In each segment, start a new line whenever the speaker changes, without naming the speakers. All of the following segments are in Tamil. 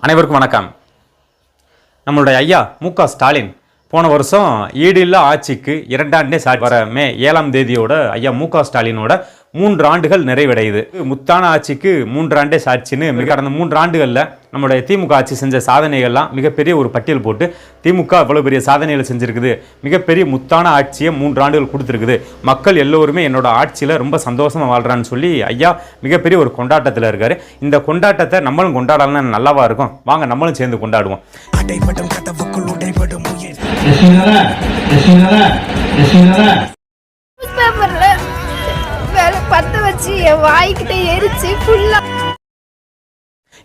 அனைவருக்கும் வணக்கம். நம்மளுடைய ஐயா மு.க. ஸ்டாலின் போன வருஷம் ஈடில்லா ஆட்சிக்கு 2 சாட்சி வர மே 7ஆம் தேதியோட ஐயா மு.க. ஸ்டாலினோட 3 ஆண்டுகள் நிறைவடையுது. முத்தான ஆட்சிக்கு 3 சாட்சின்னு கடந்த 3 ஆண்டுகளில் நம்மளுடைய திமுக ஆட்சி செஞ்ச சாதனைகள்லாம் மிகப்பெரிய ஒரு பட்டியல் போட்டு திமுக அவ்வளோ பெரிய சாதனைகள் செஞ்சுருக்குது, மிகப்பெரிய முத்தான ஆட்சியை 3 ஆண்டுகள் கொடுத்துருக்குது, மக்கள் எல்லோருமே என்னோட ஆட்சியில் ரொம்ப சந்தோஷமாக வாழ்கிறான்னு சொல்லி ஐயா மிகப்பெரிய ஒரு கொண்டாட்டத்தில் இருக்கார். இந்த கொண்டாட்டத்தை நம்மளும் கொண்டாடலாம், நல்லாவா இருக்கும், வாங்க நம்மளும் சேர்ந்து கொண்டாடுவோம்.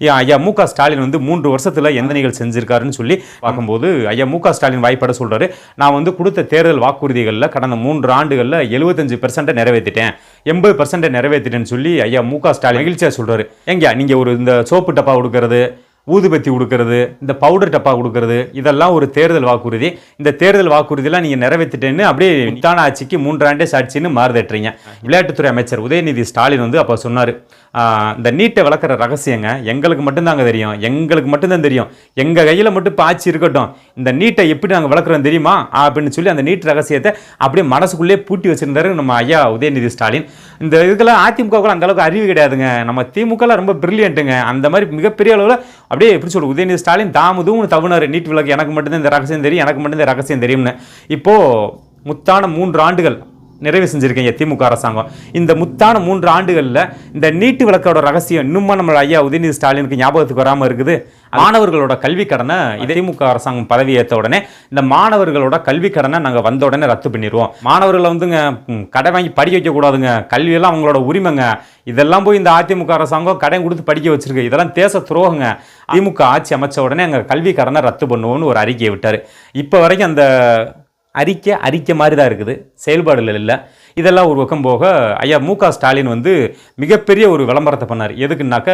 ஐயா மு.க. ஸ்டாலின் வந்து 3 வருஷத்துல எந்த நிகழ்ச்சி செஞ்சிருக்காருன்னு சொல்லி பார்க்கும்போது ஐயா மு.க. ஸ்டாலின் வாய்ப்பட சொல்றாரு, நான் வந்து கொடுத்த தேர்தல் வாக்குறுதிகளில் கடந்த 3 ஆண்டுகளில் 75% நிறைவேற்றிட்டேன், 80% நிறைவேற்றிட்டேன்னு சொல்லி ஐயா மு.க. ஸ்டாலின் மகிழ்ச்சியா சொல்றாரு. எங்க நீங்க ஒரு இந்த சோப்பு டப்பா கொடுக்கறது, ஊதுபத்தி கொடுக்கறது, இந்த பவுடர் டப்பா கொடுக்கறது, இதெல்லாம் ஒரு தேர்தல் வாக்குறுதி. இந்த தேர்தல் வாக்குறுதியெல்லாம் நீங்கள் நிறைவேற்றிட்டேன்னு அப்படியே முத்தான ஆட்சிக்கு 3 சாட்சின்னு மாறுதட்டுறீங்க. விளையாட்டுத்துறை அமைச்சர் உதயநிதி ஸ்டாலின் வந்து அப்போ சொன்னார், இந்த நீட்டை வளர்க்குற ரகசியங்க எங்களுக்கு மட்டும்தாங்க தெரியும், எங்களுக்கு மட்டும்தான் தெரியும், எங்கள் கையில் மட்டும் இப்போ ஆட்சி இருக்கட்டும், இந்த நீட்டை எப்படி நாங்கள் வளர்க்குறோம் தெரியுமா அப்படின்னு சொல்லி அந்த நீட் ரகசியத்தை அப்படியே மனசுக்குள்ளே பூட்டி வச்சிருந்தாரு நம்ம ஐயா உதயநிதி ஸ்டாலின். இந்த இதுக்கெல்லாம் அதிமுகவுக்கு அந்த அளவுக்கு அறிவு கிடையாதுங்க, நம்ம திமுகலாம் ரொம்ப பிரில்லியன்ட்டுங்க. அந்த மாதிரி மிகப்பெரிய அளவில் அப்படியே எப்படி சொல்ற உதயநிதி ஸ்டாலின் தாமுதும் தவணர் நீட் விளக்கு எனக்கு மட்டும்தான் இந்த ரகசியம் தெரியும், எனக்கு மட்டும் இந்த ரகசியம் தெரியும்னு. இப்போ முத்தான 3 ஆண்டுகள் நிறைவு செஞ்சிருக்கீங்க திமுக அரசாங்கம். இந்த முத்தான 3 ஆண்டுகளில் இந்த நீட்டு விளக்கோட ரகசியம் இன்னுமா நம்ம ஐயா உதயநிதி ஸ்டாலினுக்கு ஞாபகத்துக்கு வராமல் இருக்குது. மாணவர்களோட கல்வி கடனை திமுக அரசாங்கம் பதவி ஏற்ற உடனே இந்த மாணவர்களோட கல்வி கடனை நாங்கள் வந்த உடனே ரத்து பண்ணிடுவோம், மாணவர்களை வந்துங்க கடை வாங்கி படிக்க வைக்கக்கூடாதுங்க, கல்வியெல்லாம் அவங்களோட உரிமைங்க, இதெல்லாம் போய் இந்த அதிமுக அரசாங்கம் கடன் கொடுத்து படிக்க வச்சிருக்கு, இதெல்லாம் தேச துரோகங்க, திமுக ஆட்சி அமைச்ச உடனே எங்கள் கல்வி கடனை ரத்து பண்ணுவோம்னு ஒரு அறிக்கையை விட்டார். இப்போ வரைக்கும் அந்த அறிக்கை மாதிரி தான் இருக்குது, செயல்பாடுகள் இல்லை. இதெல்லாம் ஒரு பக்கம் போக ஐயா மு.க. ஸ்டாலின் வந்து மிகப்பெரிய ஒரு விளம்பரத்தை பண்ணார். எதுக்குன்னாக்க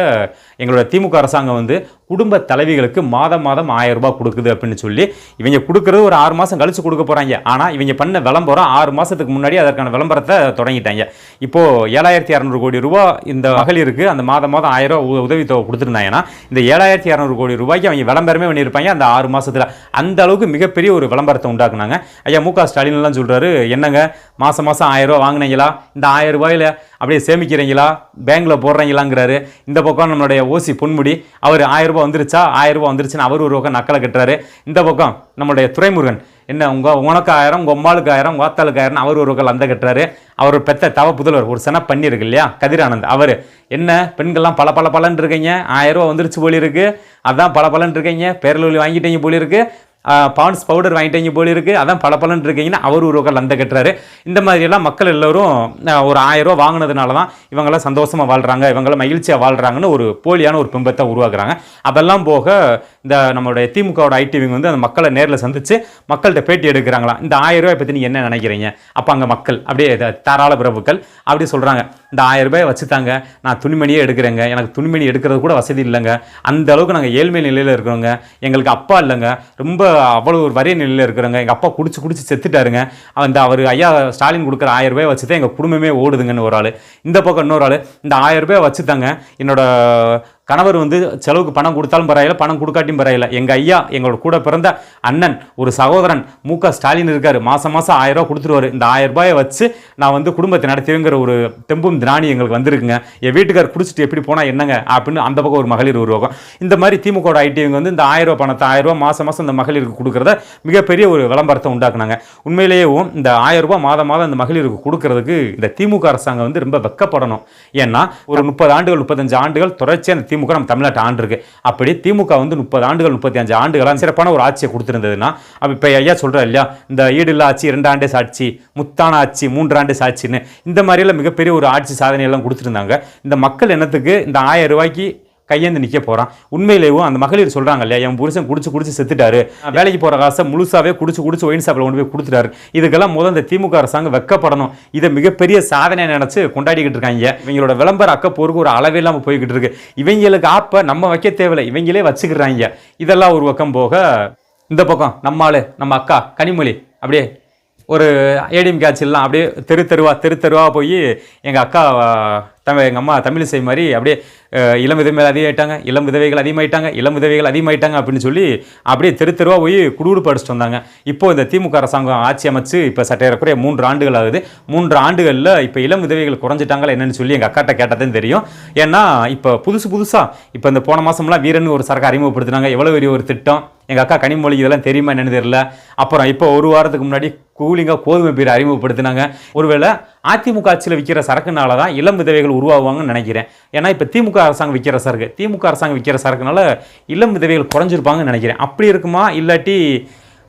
எங்களோட திமுக அரசாங்கம் வந்து குடும்ப தலைவிகளுக்கு மாதம் 1000 ரூபாய் கொடுக்குது அப்படின்னு சொல்லி இவங்க கொடுக்குறது ஒரு 6 மாதம் கழிச்சு கொடுக்க போகிறாங்க. ஆனால் இவங்க பண்ண விளம்பரம் 6 மாதத்துக்கு முன்னாடி அதற்கான விளம்பரத்தை தொடங்கிட்டாங்க. இப்போது 7600 கோடி ரூபா இந்த மகளிருக்கு அந்த மாதம் 1000 ரூபா உதவித்தொகை கொடுத்துருந்தாங்கன்னா இந்த 7600 கோடி ரூபாய்க்கு அவங்க விளம்பரமே பண்ணியிருப்பாங்க அந்த 6 மாதத்தில். அந்த அளவுக்கு மிகப்பெரிய ஒரு விளம்பரத்தை உண்டாக்குனாங்க. ஐயா மு.க. ஸ்டாலின் எல்லாம் சொல்கிறாரு, என்னங்க மாதம் 1000 ரூபா வாங்கினீங்களா, இந்த 1000 ரூபாயில் அப்படியே சேமிக்கிறீங்களா, பேங்க்ல போடுறீங்களாங்கிறாரு. இந்த பக்கம் நம்மளுடைய ஓசி பொன்முடி அவர் 1000 ரூபாய் வந்துருச்சா, 1000 ரூபாய் வந்துருச்சுன்னு அவர் ஒரு பக்கம் நக்கலை கட்டுறாரு. இந்த பக்கம் நம்மளுடைய துரைமுருகன் என்ன உனக்கு 1000, உங்கள் அம்மாளுக்கு 1000, உங்கள் ஆத்தாளுக்கு 1000 அவர் ஒரு பக்கம் அந்த கட்டுறாரு. அவர் பெத்த தவ புதல்வர் ஒரு சென பண்ணி இருக்கு இல்லையா கதிரானந்த், அவர் என்ன பெண்கள்லாம் பல பலன்னு இருக்கீங்க, 1000 ரூபா வந்துருச்சு போலி இருக்கு, அதான் பலன்னு இருக்கீங்க, பேரலூலி வாங்கிட்டீங்க போலி இருக்கு, பாண்ட்ஸ் பவுடர் வாங்கிட்டீங்க போல இருக்கு, அதான் பலன்னு இருக்கீங்கன்னா அவர் ஒரு லந்த கட்டுறாரு. இந்த மாதிரியெல்லாம் மக்கள் எல்லோரும் ஒரு 1000 ரூபா வாங்கினதுனால தான் இவங்களாம் சந்தோஷமாக வாழ்கிறாங்க, இவங்களாம் மகிழ்ச்சியாக வாழ்கிறாங்கன்னு ஒரு போலியான ஒரு பிம்பத்தை உருவாக்குறாங்க. அதெல்லாம் போக இந்த நம்மளுடைய திமுகவோட ஐடிவிங்க வந்து அந்த மக்களை நேரில் சந்தித்து மக்கள்கிட்ட பேட்டி எடுக்கிறாங்களாம். இந்த 1000 ரூபாய் பற்றி நீங்கள் என்ன நினைக்கிறீங்க? அப்போ அங்கே மக்கள் அப்படியே தாராள பிரபுக்கள் அப்படி சொல்கிறாங்க, இந்த 1000 ரூபாய் வச்சுத்தாங்க, நான் துணிமணியே எடுக்கிறேங்க, எனக்கு துணிமணி எடுக்கிறது கூட வசதி இல்லைங்க, அந்த அளவுக்கு நாங்கள் ஏழ்மை நிலையில் இருக்கிறோங்க, எங்களுக்கு அப்பா இல்லைங்க, ரொம்ப அவ்வளோ ஒரு வரிய நிலையில் இருக்கிறாங்க, எங்கள் அப்பா குடிச்சு செத்துட்டாருங்க, அந்த அவர் ஐயா ஸ்டாலின் கொடுக்குற 1000 ரூபாய் வச்சு தான் எங்கள் குடும்பமே ஓடுதுங்கன்னு ஒரு ஆள். இந்த பக்கம் இன்னொரு ஆள், இந்த 1000 ரூபாய் வச்சு தாங்க என்னோட கணவர் வந்து செலவுக்கு பணம் கொடுத்தாலும் பரவாயில்ல, பணம் கொடுக்காட்டியும் பரவாயில்ல, எங்கள் ஐயா எங்களோட கூட பிறந்த அண்ணன் ஒரு சகோதரன் மு.க. ஸ்டாலின் இருக்கார், மாதம் 1000 ரூபா கொடுத்துருவார், இந்த 1000 ரூபாயை வச்சு நான் வந்து குடும்பத்தை நடத்திங்கிற ஒரு தெம்பும் திராணி எங்களுக்கு வந்துருக்குங்க, என் வீட்டுக்கார் குடிச்சிட்டு எப்படி போனால் என்னங்க அப்படின்னு அந்த பக்கம் ஒரு மகளிர் உருவாகும். இந்த மாதிரி திமுக ஐடிவிங்க வந்து இந்த 1000 ரூபா பணத்தை 1000 ரூபா மாதம் இந்த மகளிருக்கு கொடுக்குறத மிகப்பெரிய ஒரு விளம்பரத்தை உண்டாக்குனாங்க. உண்மையிலேயே இந்த 1000 ரூபாய் மாதம் இந்த மகளிருக்கு கொடுக்கறதுக்கு இந்த திமுக அரசாங்கம் வந்து ரொம்ப வெக்கப்படணும். ஏன்னா ஒரு 30 ஆண்டுகள் 35 ஆண்டுகள் தொடர்ச்சியாக திமுக நம்ம தமிழ்நாட்டு ஆண்டு இருக்கு. அப்படி திமுக வந்து 30 ஆண்டுகள் 35 ஆண்டுகளாக சிறப்பான ஒரு ஆட்சியை கொடுத்திருந்ததுன்னா, அப்ப இப்ப ஐயா சொல்றாரு இல்லையா, இந்த ஈடில்லா ஆட்சி 2 சாட்சி, முத்தான ஆட்சி 3 சாட்சின்னு இந்த மாதிரிலாம் மிகப்பெரிய ஒரு ஆட்சி சாதனை எல்லாம் கொடுத்துருந்தாங்க. இந்த மக்கள் என்னத்துக்கு இந்த 1000 ரூபாய்க்கு கையேந்து நிற்க போகிறான்? உண்மையிலேயும் அந்த மகளிர் சொல்கிறாங்க இல்லையா, என் புருஷன் குடிச்சு செத்துட்டாரு, வேலைக்கு போகிற காசை முழுசாவே குடிச்சு ஒயின் ஷாப்பில் கொண்டு போய் கொடுத்துட்டாரு. இதுக்கெல்லாம் முதல் இந்த திமுக அரசாங்கம் வெக்கப்படணும். இதை மிகப்பெரிய சாதனை நினச்சி கொண்டாடிக்கிட்டு இருக்காங்க. இவங்களோட விளம்பர அக்கப்போருக்கு ஒரு அளவே இல்லாமல் போய்கிட்டு இருக்கு. இவங்களுக்கு ஆப்ப நம்ம வைக்க தேவையில்லை, இவங்களே வச்சுக்கிறாங்க. இதெல்லாம் ஒரு பக்கம் போக இந்த பக்கம் நம்மால் நம்ம அக்கா கனிமொழி அப்படியே ஒரு ஏடிஎம் காட்சியெல்லாம் அப்படியே தெரு தெருவா போய் எங்கள் அக்கா எங்கள் அம்மா தமிழிசை மாதிரி அப்படியே இளம் விதவைகள் அதிகமாயிட்டாங்க, இளம் விதவைகள் அதிகமாயிட்டாங்க, இளம் விதவைகள் அதிகமாயிட்டாங்க அப்படின்னு சொல்லி அப்படியே தெருவா போய் குடுகுடு படிச்சுட்டு வந்தாங்க. இப்போ இந்த திமுக அரசாங்கம் ஆட்சி அமைச்சு இப்போ சற்றேறக்குறைய 3 ஆண்டுகள் ஆகுது. 3 ஆண்டுகளில் இப்போ இளம் விதவைகள் குறைஞ்சிட்டாங்களா என்னன்னு சொல்லி எங்கள் அக்காட்ட கேட்டதுன்னு தெரியும். ஏன்னா இப்போ புதுசாக இப்போ இந்த போன மாதம்லாம் வீரன் ஒரு சரக்கு அறிமுகப்படுத்தினாங்க. எவ்வளோ பெரிய ஒரு திட்டம். எங்கள் அக்கா கனிமொழி இதெல்லாம் தெரியுமா என்னன்னு தெரியல. அப்புறம் இப்போ ஒரு வாரத்துக்கு முன்னாடி கூலிங்காக கோதுமை பீரை அறிமுகப்படுத்தினாங்க. ஒருவேளை அதிமுக ஆட்சியில் விற்கிற சரக்குனால தான் இளம் விதவைகள் உருவாகுவாங்கன்னு நினைக்கிறேன். ஏன்னா இப்போ திமுக அரசாங்கம் விற்கிற சரக்குனால இளம் விதவைகள் குறைஞ்சிருப்பாங்கன்னு நினைக்கிறேன். அப்படி இருக்குமா, இல்லாட்டி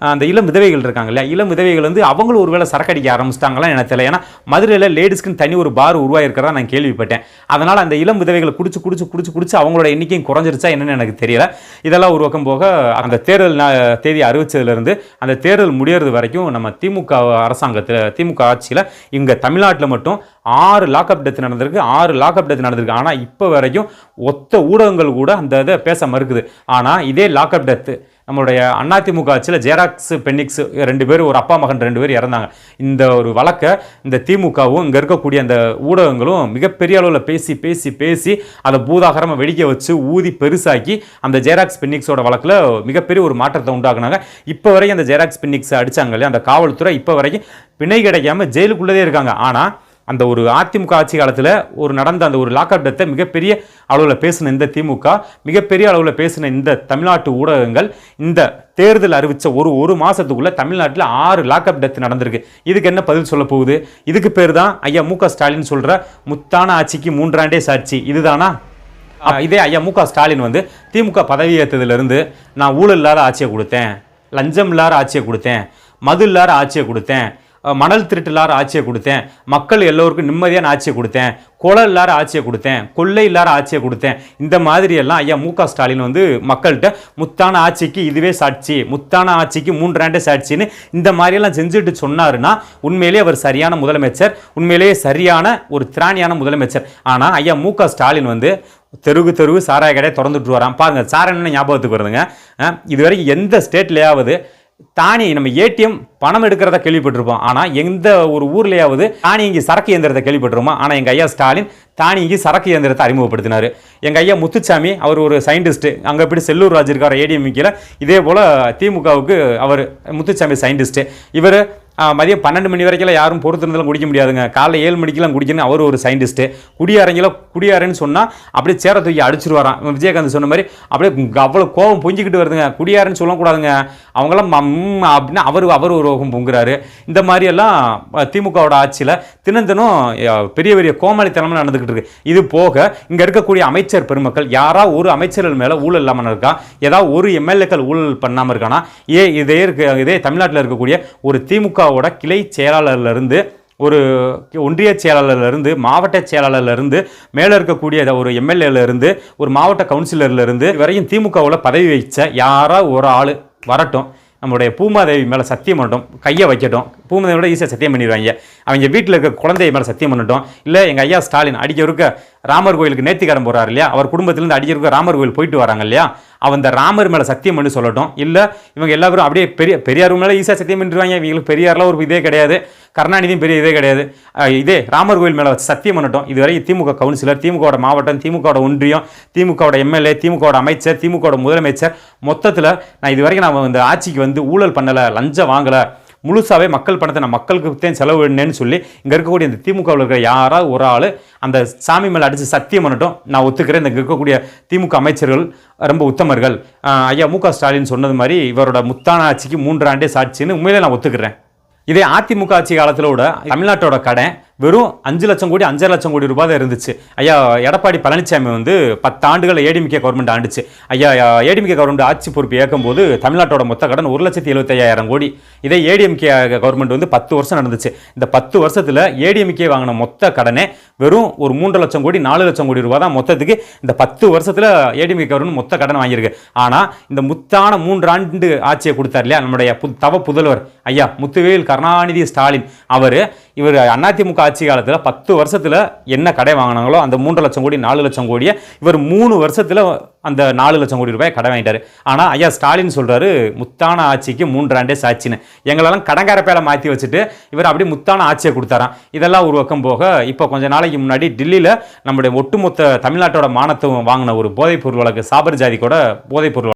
அந்த இளம் விதவைகள் இருக்காங்க இல்லையா, இளம் விதவைகள் வந்து அவங்களும் ஒரு வேளை சரக்கடிக்க ஆரம்பிச்சிட்டாங்களா எனக்கு தெரியல. ஏன்னா மதுரையில் லேடிஸ்க்குன்னு தனி ஒரு பார் உருவாயிருக்கிறதா நான் கேள்விப்பட்டேன். அதனால் அந்த இளம் விதவைகளை குடிச்சு அவங்களோட எண்ணிக்கையும் குறைஞ்சிருச்சா என்னன்னு எனக்கு தெரியல. இதெல்லாம் ஒரு பக்கம் போக அந்த தேர்தல் தேதி அறிவிச்சதுலேருந்து அந்த தேர்தல் முடியறது வரைக்கும் நம்ம திமுக ஆட்சியில் இங்கே தமிழ்நாட்டில் மட்டும் 6 லாக்அப் டெத் நடந்திருக்கு. ஆனால் இப்போ வரைக்கும் ஒத்த ஊடகங்கள் கூட அந்த இதை பேச மறுக்குது. ஆனால் இதே லாக்அப் டெத்து நம்மளுடைய அதிமுக ஆட்சியில் ஜெராக்ஸ் பென்னிக்ஸ் 2 பேர், ஒரு அப்பா மகன் 2 பேர் இறந்தாங்க. இந்த ஒரு வழக்கை இந்த திமுகவும் இங்கே இருக்கக்கூடிய அந்த ஊடகங்களும் மிகப்பெரிய அளவில் பேசி அதை பூதாகரமாக வெடிக்க வச்சு ஊதி பெருசாக்கி அந்த ஜெராக்ஸ் பென்னிக்ஸோட வழக்கில் மிகப்பெரிய ஒரு மாற்றத்தை உண்டாக்குனாங்க. இப்போ வரைக்கும் அந்த ஜெராக்ஸ் பென்னிக்ஸ் அடித்தாங்க இல்லையா, அந்த காவல்துறை இப்போ வரைக்கும் பிணை கிடைக்காம ஜெயிலுக்குள்ளதே இருக்காங்க. ஆனால் அந்த ஒரு அதிமுக ஆட்சி காலத்தில் நடந்த அந்த ஒரு லாக்அப் டெத்தை மிகப்பெரிய அளவில் பேசின இந்த திமுக, மிகப்பெரிய அளவில் பேசின இந்த தமிழ்நாட்டு ஊடகங்கள் இந்த தேர்தல் அறிவித்த ஒரு மாதத்துக்குள்ளே தமிழ்நாட்டில் 6 லாக்அப் டெத் நடந்திருக்கு. இதுக்கு என்ன பதில் சொல்ல போகுது? இதுக்கு பேர் தான் ஐயா மு.க. ஸ்டாலின் சொல்கிற முத்தான ஆட்சிக்கு 3 ஆண்டே சாட்சி இதுதானா? இதே ஐயா மு.க. ஸ்டாலின் வந்து திமுக பதவி ஏற்றதுலேருந்து நான் ஊழல் இல்லாத ஆட்சியை கொடுத்தேன், லஞ்சம் இல்லாத ஆட்சியை கொடுத்தேன், மது இல்லாத ஆட்சியை கொடுத்தேன், மணல் திருட்டு இல்லாத ஆட்சியை கொடுத்தேன், மக்கள் எல்லோருக்கும் நிம்மதியான ஆட்சியை கொடுத்தேன், கொலை இல்லாத ஆட்சியை கொடுத்தேன், கொள்ளை இல்லாத ஆட்சியை கொடுத்தேன். இந்த மாதிரியெல்லாம் ஐயா மு.க. ஸ்டாலின் வந்து மக்கள்கிட்ட முத்தான ஆட்சிக்கு இதுவே சாட்சி, முத்தான ஆட்சிக்கு 3 ஆண்டே சாட்சின்னு இந்த மாதிரியெல்லாம் செஞ்சுட்டு சொன்னாருன்னா உண்மையிலேயே அவர் சரியான முதலமைச்சர், உண்மையிலேயே சரியான ஒரு திராணியான முதலமைச்சர். ஆனால் ஐயா மு.க. ஸ்டாலின் வந்து தெருவு சாராய கடையை திறந்துட்டு வரான். பாருங்க, சாராயன்னு ஞாபகத்துக்கு வருதுங்க. இது வரைக்கும் எந்த ஸ்டேட்லையாவது தானி நம்ம ஏடிஎம் பணம் எடுக்கிறத கேள்விப்பட்டிருப்போம். ஆனால் எந்த ஒரு ஊர்லையாவது தானியங்கி சரக்கு இயந்திரத்தை கேள்விப்பட்டிருப்போம். ஆனால் எங்கள் ஐயா ஸ்டாலின் தானியங்கி சரக்கு இயந்திரத்தை அறிமுகப்படுத்தினார். எங்கள் ஐயா முத்துசாமி அவர் ஒரு சயின்டிஸ்ட்டு. அங்கே எப்படி செல்லூர் ராஜ் இருக்கார் ஏடிஎம்கேல, இதே போல் திமுகவுக்கு அவர் முத்துசாமி சயின்டிஸ்ட்டு. இவர் மதியம் 12 மணி வரைக்கும் யாரும் பொறுத்திருந்தாலும் குடிக்க முடியாதுங்க, காலைல 7 மணிக்கெல்லாம் குடிக்கணும். அவர் ஒரு சயின்டிஸ்ட்டு. குடியாரன்னு சொன்னால் அப்படியே சேர தூக்கி அடிச்சிருவாராம். விஜயகாந்த் சொன்ன மாதிரி அப்படியே அவ்வளோ கோபம் பொங்கிக்கிட்டு வருதுங்க. குடியாரன்னு சொல்லக்கூடாதுங்க, அவங்களாம் அப்படின்னா அவர் ஒரு ரோகம் பொங்குறாரு. இந்த மாதிரியெல்லாம் திமுகவோட ஆட்சியில் தினம் பெரிய கோமாளித்தனமாக நடந்துக்கிட்டு இருக்கு. இது போக இங்கே இருக்கக்கூடிய அமைச்சர் பெருமக்கள் யாராவது ஒரு அமைச்சர்கள் மேலே ஊழல் இல்லாமல் இருக்கா, ஏதாவது ஒரு எம்எல்ஏக்கள் ஊழல் பண்ணாமல் இருக்கானா? இதே தமிழ்நாட்டில் இருக்கக்கூடிய ஒரு திமுக கிளை செயலாளர்லேருந்து, ஒரு ஒன்றிய செயலாளர்லேருந்து, மாவட்ட செயலாளர்லேருந்து, மேலே இருக்கக்கூடிய ஒரு எம்எல்ஏலேருந்து, ஒரு மாவட்ட கவுன்சிலர்லேருந்து வரையும் திமுகவில் பதவி வச்ச யாராவது ஒரு ஆள் வரட்டும், நம்மளுடைய பூமாதேவி மேலே சத்தியம் பண்ணட்டும், கையை வைக்கட்டும். பூமாதேவியோட ஈஸியாக சத்தியம் பண்ணிடுவாங்க. அவங்க வீட்டில் இருக்க குழந்தைய மேலே சத்தியம் பண்ணட்டும். இல்லை எங்கள் ஐயா ஸ்டாலின் அடிக்க ராமர் கோயிலுக்கு நேர்த்திக்கடன் போகிறார் இல்லையா, அவர் குடும்பத்திலேருந்து அடிக்க ராமர் கோயில் போயிட்டு வராங்க இல்லையா, அவன் ராமர் மேலே சத்தியம் பண்ணி சொல்லட்டும். இல்லை இவங்க எல்லாரும் அப்படியே பெரியார் மேலே ஈஸியாக சத்தியம் பண்ணிடுவாங்க. இவங்களுக்கு பெரியார்லாம் ஒரு இதே கிடையாது, கருணாநிதியும் பெரிய இதே கிடையாது. இதே ராமர் கோயில் மேலே சத்தியம் பண்ணட்டும். இதுவரை திமுக கவுன்சிலர், திமுகவோட மாவட்டம், திமுகவோட ஒன்றியம், திமுகவோட எம்எல்ஏ, திமுகவோட அமைச்சர், திமுகவோட முதலமைச்சர், மொத்தத்தில் நான் இதுவரைக்கும் நான் இந்த ஆட்சிக்கு வந்து ஊழல் பண்ணலை, லஞ்சம் வாங்கலை, முழுசாவே மக்கள் பணத்தை நான் மக்களுக்கு தான் செலவிடுனேன்னு சொல்லி இங்கே இருக்கக்கூடிய இந்த திமுகவில் இருக்கிற யாராவது ஒரு ஆள் அந்த சாமி மேலே அடித்து சத்தியம் பண்ணட்டும். நான் ஒத்துக்கிறேன், இங்கே இருக்கக்கூடிய திமுக அமைச்சர்கள் ரொம்ப உத்தமர்கள். ஐயா மு.க. ஸ்டாலின் சொன்னது மாதிரி இவரோட முத்தான ஆட்சிக்கு 3 ஆண்டே சாட்சின்னு உண்மையிலே நான் ஒத்துக்கிறேன். இதே அதிமுக ஆட்சி காலத்திலோட தமிழ்நாட்டோட கடன் வெறும் 5 லட்சம் கோடி 5.5 லட்சம் கோடி ரூபாய் தான் இருந்துச்சு. ஐயா எடப்பாடி பழனிசாமி வந்து 10 ஆண்டுகள் ஏடிஎம்கே கவர்மெண்ட் ஆண்டுச்சு. ஐயா ஏடிஎம்கே கவர்மெண்ட் ஆட்சி பொறுப்பு ஏற்கும்போது தமிழ்நாட்டோட மொத்த கடன் 1,75,000 கோடி. இதே ஏடிஎம்கே கவர்மெண்ட் வந்து 10 வருஷம் நடந்துச்சு. இந்த 10 வருஷத்தில் ஏடிஎம்கே வாங்கின மொத்த கடனே வெறும் ஒரு 3 லட்சம் கோடி 4 லட்சம் கோடி ரூபாய் தான் மொத்தத்துக்கு இந்த 10 வருஷத்தில் ஏடிஎம்கே கவர்மெண்ட் மொத்த கடன் வாங்கியிருக்கு. ஆனால் இந்த முத்தான 3 ஆண்டு ஆட்சியை கொடுத்தார் இல்லையா நம்மளுடைய புதல்வர் ஐயா முத்துவேல் கருணாநிதி ஸ்டாலின், இவர் அதிமுக ஆட்சி காலத்தில் 10 வருஷத்தில் என்ன கடை வாங்கினாங்களோ அந்த 3 லட்சம் கோடி 4 லட்சம் கோடியை இவர் 3 வருஷத்தில் அந்த 4 லட்சம் கோடி ரூபாய் கடை வாங்கிட்டாரு. ஆனால் ஐயா ஸ்டாலின் சொல்றாரு முத்தான ஆட்சிக்கு 3 ஆண்டே சாட்சின்னு. எங்களெல்லாம் கடங்கார பேல மாற்றி வச்சுட்டு இவர் அப்படியே முத்தான ஆட்சியை கொடுத்தாராம். இதெல்லாம் ஒரு பக்கம் போக இப்போ கொஞ்ச நாளைக்கு முன்னாடி டில்லியில் நம்முடைய ஒட்டுமொத்த தமிழ்நாட்டோட மானத்தை வாங்கின ஒரு போதைப்பொருள் வழக்கு, சாபர் ஜாதி கூட போதைப்பொருள்